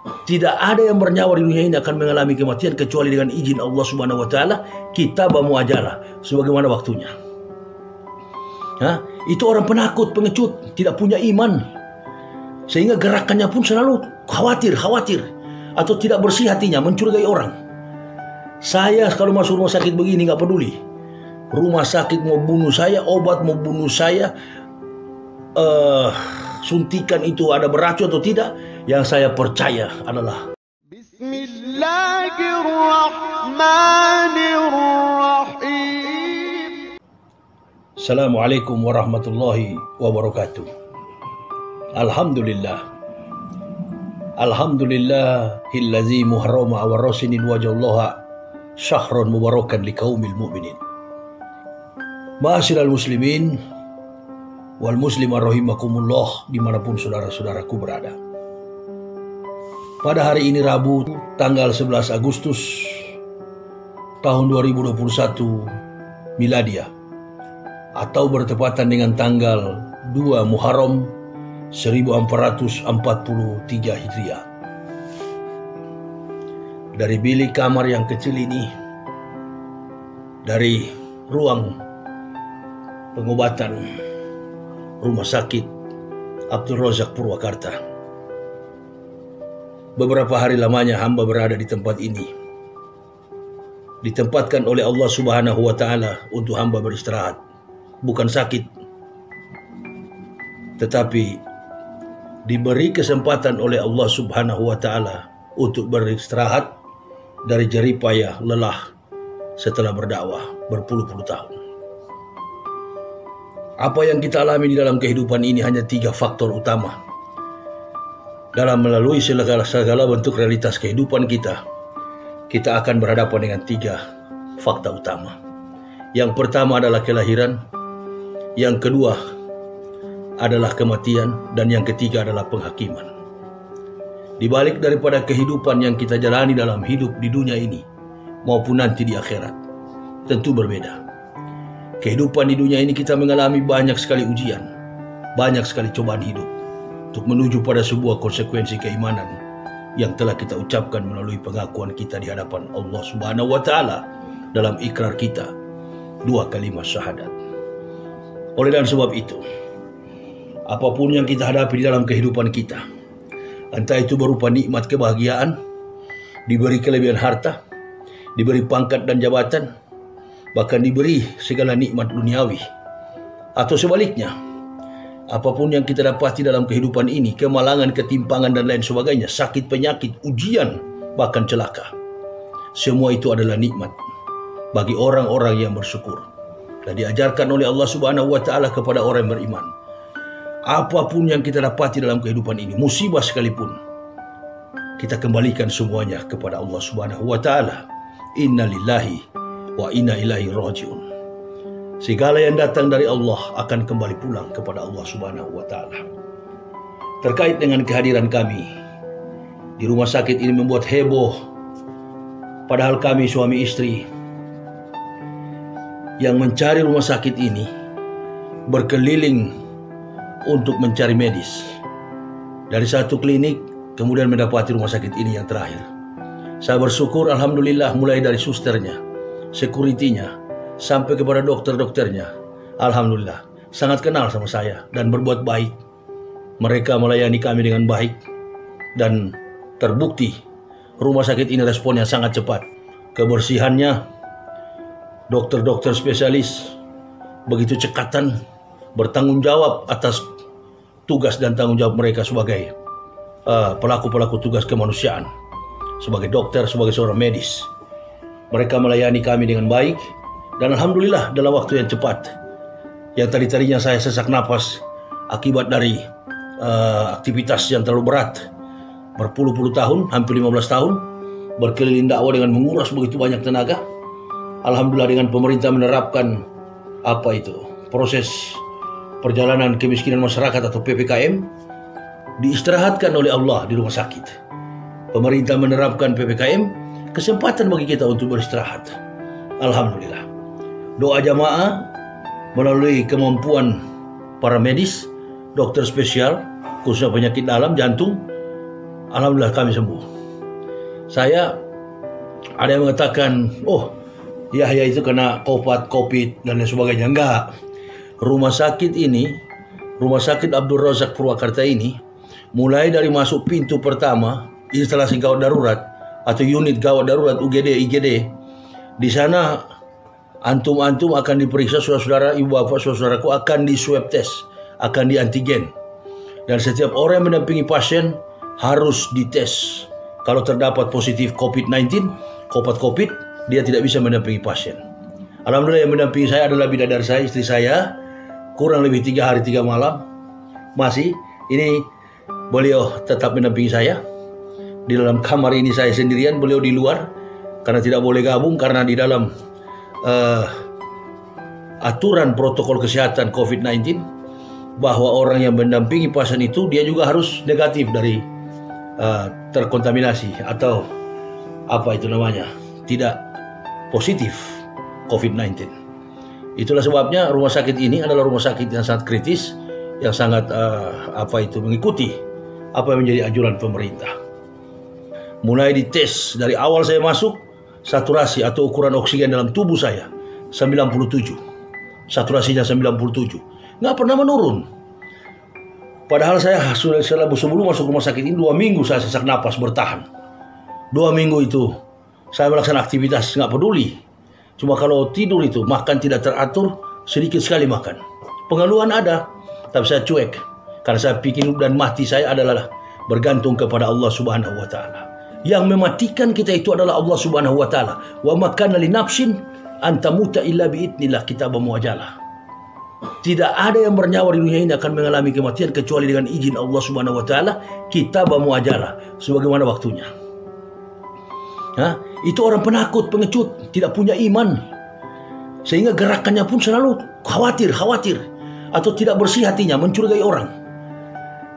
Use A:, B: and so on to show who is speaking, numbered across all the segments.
A: Tidak ada yang bernyawa di dunia ini akan mengalami kematian kecuali dengan izin Allah Subhanahu wa taala, kitab muajalah sebagaimana waktunya. Itu orang penakut, pengecut, tidak punya iman. Sehingga gerakannya pun selalu khawatir atau tidak bersih hatinya, mencurigai orang. Saya kalau masuk rumah sakit begini nggak peduli. Rumah sakit mau bunuh saya, obat mau bunuh saya, suntikan itu ada beracun atau tidak, yang saya percaya adalah Bismillahirrahmanirrahim. Assalamualaikum warahmatullahi wabarakatuh. Alhamdulillahillazi muharrama wa rasinin wajallaha syahran mubarakan liqaumil mu'minin. Ma'asyiral muslimin wal muslimah rahimakumullah, dimanapun saudara-saudaraku berada. Pada hari ini Rabu tanggal 11 Agustus tahun 2021 Miladiah, atau bertepatan dengan tanggal 2 Muharram 1443 Hijriah. Dari bilik kamar yang kecil ini, dari ruang pengobatan Rumah Sakit Abdul Razak Purwakarta, beberapa hari lamanya hamba berada di tempat ini, ditempatkan oleh Allah Subhanahu wa taala untuk hamba beristirahat. Bukan sakit, tetapi diberi kesempatan oleh Allah Subhanahu wa taala untuk beristirahat dari jerih payah lelah setelah berdakwah berpuluh-puluh tahun. Apa yang kita alami di dalam kehidupan ini hanya 3 faktor utama. Dalam melalui segala bentuk realitas kehidupan kita akan berhadapan dengan 3 fakta utama. Yang pertama adalah kelahiran, yang kedua adalah kematian, dan yang ketiga adalah penghakiman. Di balik daripada kehidupan yang kita jalani dalam hidup di dunia ini maupun nanti di akhirat tentu berbeda. Kehidupan di dunia ini kita mengalami banyak sekali ujian, banyak sekali cobaan hidup untuk menuju pada sebuah konsekuensi keimanan yang telah kita ucapkan melalui pengakuan kita di hadapan Allah Subhanahu wa taala dalam ikrar kita 2 kalimat syahadat. Oleh dan sebab itu, apapun yang kita hadapi di dalam kehidupan kita, entah itu berupa nikmat kebahagiaan, diberi kelebihan harta, diberi pangkat dan jabatan, bahkan diberi segala nikmat duniawi, atau sebaliknya, apapun yang kita dapati dalam kehidupan ini, kemalangan, ketimpangan dan lain sebagainya, sakit, penyakit, ujian, bahkan celaka, semua itu adalah nikmat bagi orang-orang yang bersyukur dan diajarkan oleh Allah Subhanahu wa taala kepada orang yang beriman. Apapun yang kita dapati dalam kehidupan ini, musibah sekalipun, kita kembalikan semuanya kepada Allah Subhanahu wa taala. Inna lillahi wa inna ilaihi raji'un. Segala yang datang dari Allah akan kembali pulang kepada Allah Subhanahu wa taala. Terkait dengan kehadiran kami di rumah sakit ini membuat heboh, padahal kami suami istri yang mencari rumah sakit ini berkeliling untuk mencari medis. Dari satu klinik kemudian mendapati rumah sakit ini yang terakhir. Saya bersyukur alhamdulillah, mulai dari susternya, sekuritinya, sampai kepada dokter-dokternya, alhamdulillah sangat kenal sama saya dan berbuat baik. Mereka melayani kami dengan baik dan terbukti rumah sakit ini responnya sangat cepat. Kebersihannya, dokter-dokter spesialis begitu cekatan, bertanggung jawab atas tugas dan tanggung jawab mereka sebagai pelaku-pelaku tugas kemanusiaan, sebagai dokter, sebagai seorang medis. Mereka melayani kami dengan baik dan alhamdulillah dalam waktu yang cepat. Yang tadi-tadinya saya sesak napas akibat dari aktivitas yang terlalu berat berpuluh-puluh tahun, hampir 15 tahun berkeliling dakwah dengan menguras begitu banyak tenaga. Alhamdulillah dengan pemerintah menerapkan proses perjalanan kemiskinan masyarakat atau PPKM, diistirahatkan oleh Allah di rumah sakit. Pemerintah menerapkan PPKM, kesempatan bagi kita untuk beristirahat. Alhamdulillah. Doa jamaah melalui kemampuan para medis, dokter spesial, khususnya penyakit dalam, jantung, Alhamdulillah kami sembuh. Saya ada yang mengatakan, oh Yahya itu kena COVID dan lain sebagainya. Enggak. Rumah sakit ini, Rumah Sakit Abdul Razak Purwakarta ini, mulai dari masuk pintu pertama, instalasi gawat darurat atau unit gawat darurat UGD, IGD, di sana antum-antum akan diperiksa, saudara-saudara, ibu bapak, saudaraku akan di swab test, akan di antigen. Dan setiap orang yang mendampingi pasien harus dites. Kalau terdapat positif COVID-19, COVID, dia tidak bisa mendampingi pasien. Alhamdulillah yang mendampingi saya adalah bidadari saya, istri saya, kurang lebih 3 hari 3 malam. Masih, ini beliau tetap mendampingi saya. Di dalam kamar ini saya sendirian, beliau di luar, karena tidak boleh gabung, karena di dalam aturan protokol kesehatan COVID-19 bahwa orang yang mendampingi pasien itu dia juga harus negatif dari terkontaminasi atau apa itu namanya, tidak positif COVID-19. Itulah sebabnya rumah sakit ini adalah rumah sakit yang sangat kritis, yang sangat mengikuti apa yang menjadi anjuran pemerintah. Mulai dites dari awal saya masuk, saturasi atau ukuran oksigen dalam tubuh saya 97, saturasinya 97, nggak pernah menurun. Padahal saya sebelum masuk rumah sakit ini 2 minggu saya sesak napas bertahan. 2 minggu itu saya melaksanakan aktivitas nggak peduli. Cuma kalau tidur itu makan tidak teratur, sedikit sekali makan. Pengeluhan ada, tapi saya cuek karena saya pikir hidup dan mati saya adalah bergantung kepada Allah Subhanahu wa taala. Yang mematikan kita itu adalah Allah Subhanahu wa taala. Wa ma kana li nafsin an tamuta illa bi idznillah, kitabun muajjalah. Tidak ada yang bernyawa di dunia ini akan mengalami kematian kecuali dengan izin Allah Subhanahu wa taala, kitabun muajjalah, sebagaimana waktunya. Itu orang penakut, pengecut, tidak punya iman. Sehingga gerakannya pun selalu khawatir atau tidak bersih hatinya, mencurigai orang.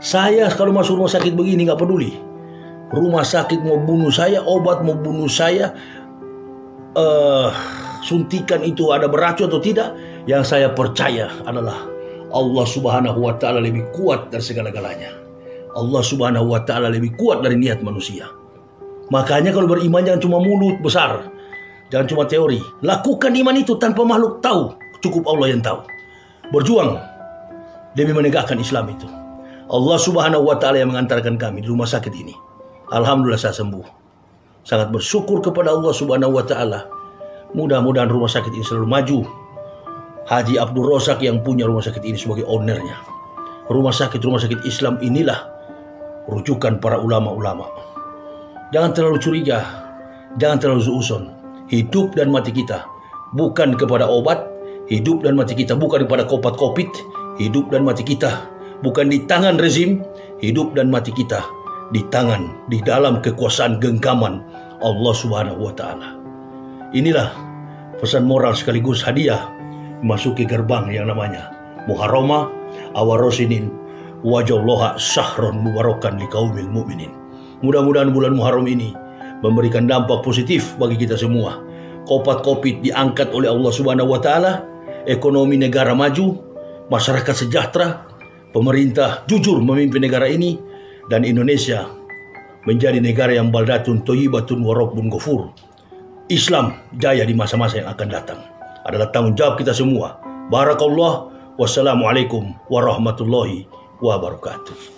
A: Saya kalau masuk rumah sakit begini nggak peduli. Rumah sakit mau bunuh saya, obat mau bunuh saya, suntikan itu ada beracun atau tidak, yang saya percaya adalah Allah Subhanahu wa taala lebih kuat dari segala-galanya. Allah Subhanahu wa taala lebih kuat dari niat manusia. Makanya kalau beriman jangan cuma mulut besar, jangan cuma teori. Lakukan iman itu tanpa makhluk tahu, cukup Allah yang tahu. Berjuang demi menegakkan Islam itu. Allah Subhanahu wa taala yang mengantarkan kami di rumah sakit ini. Alhamdulillah saya sembuh. Sangat bersyukur kepada Allah Subhanahu wa taala. Mudah-mudahan rumah sakit ini selalu maju. Haji Abdul Razak yang punya rumah sakit ini sebagai ownernya. Rumah sakit Islam inilah rujukan para ulama-ulama. Jangan terlalu curiga, jangan terlalu suuzon. Hidup dan mati kita bukan kepada obat, hidup dan mati kita bukan kepada COVID, hidup dan mati kita bukan di tangan rezim, hidup dan mati kita di tangan, di dalam kekuasaan genggaman Allah Subhanahu wa taala. Inilah pesan moral sekaligus hadiah memasuki gerbang yang namanya Muharramah awarosinin wajallaha syahron mubarakan liqaumil mu'minin. Mudah-mudahan bulan Muharram ini memberikan dampak positif bagi kita semua. COVID diangkat oleh Allah Subhanahu wa taala, ekonomi negara maju, masyarakat sejahtera, pemerintah jujur memimpin negara ini, dan Indonesia menjadi negara yang baldatun thayyibatun wa rabbun ghafur. Islam jaya di masa-masa yang akan datang. Adalah tanggung jawab kita semua. Barakallah. Wassalamualaikum warahmatullahi wabarakatuh.